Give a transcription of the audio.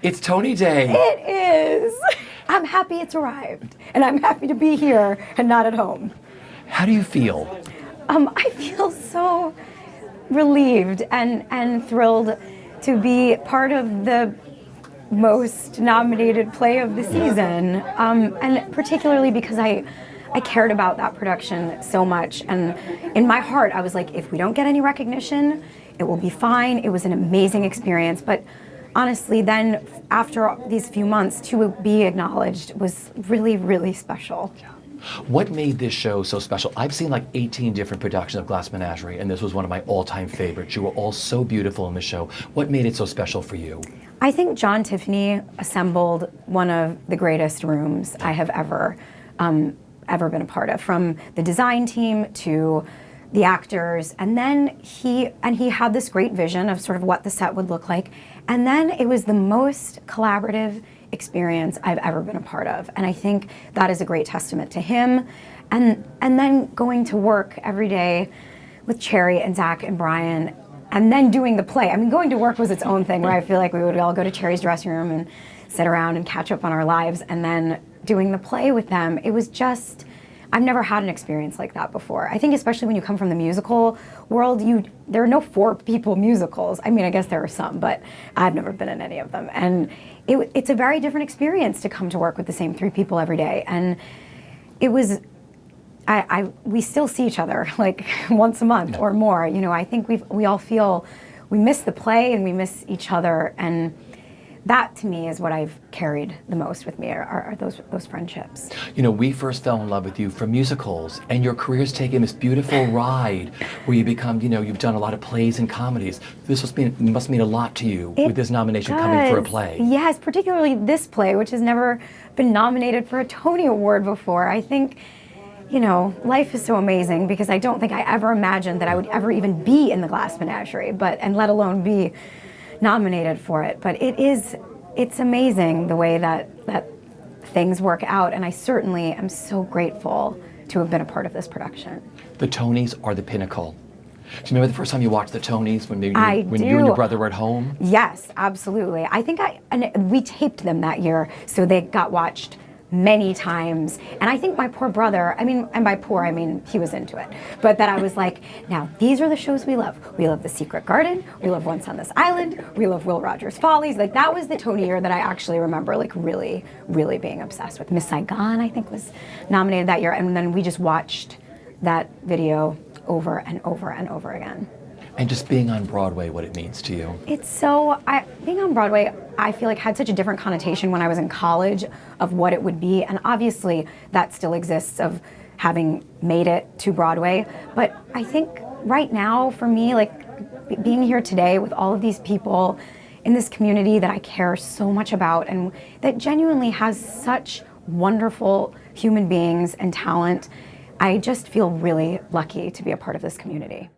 It's Tony Day. It is. I'm happy it's arrived, and I'm happy to be here and not at home. How do you feel? I feel so relieved and thrilled to be part of the most nominated play of the season, and particularly because I cared about that production so much, and in my heart I was like, if we don't get any recognition, it will be fine. It was an amazing experience, but honestly, then after these few months, to be acknowledged was really, really special. What made this show so special? I've seen like 18 different productions of Glass Menagerie, and this was one of my all-time favorites. You were all so beautiful in the show. What made it so special for you? I think John Tiffany assembled one of the greatest rooms I have ever been a part of, from the design team to the actors, and then he had this great vision of sort of what the set would look like, and then it was the most collaborative experience I've ever been a part of, and I think that is a great testament to him, and then going to work every day with Cherry and Zach and Brian, and then doing the play. I mean, going to work was its own thing, where I feel like we would all go to Cherry's dressing room and sit around and catch up on our lives, and then doing the play with them, it was just, I've never had an experience like that before. I think especially when you come from the musical world, there are no four-people musicals. I mean, I guess there are some, but I've never been in any of them. And it's a very different experience to come to work with the same three people every day. And it was, we still see each other like once a month or more. You know, I think we all feel, we miss the play and we miss each other, and that to me is what I've carried the most with me, are those friendships. You know, we first fell in love with you from musicals, and your career's taken this beautiful ride where you become, you know, you've done a lot of plays and comedies. This must mean a lot to you with this nomination coming for a play. Yes, particularly this play, which has never been nominated for a Tony Award before. I think, you know, life is so amazing, because I don't think I ever imagined that I would ever even be in the Glass Menagerie, and let alone be nominated for it. But it's amazing the way that things work out, and I certainly am so grateful to have been a part of this production. The Tonys are the pinnacle. Do you remember the first time you watched the Tonys when you and your brother were at home? Yes, absolutely. I think we taped them that year, so they got watched many times, and I think my poor brother, I mean, and by poor I mean he was into it, but that I was like, now these are the shows we love. We love The Secret Garden, we love Once on This Island, we love Will Rogers Follies. Like, that was the Tony year that I actually remember like really, really being obsessed with. Miss Saigon, I think, was nominated that year, and then we just watched that video over and over and over again. And just being on Broadway, what it means to you? It's so, being on Broadway, I feel like had such a different connotation when I was in college of what it would be, and obviously that still exists of having made it to Broadway. But I think right now for me, like being here today with all of these people in this community that I care so much about, and that genuinely has such wonderful human beings and talent, I just feel really lucky to be a part of this community.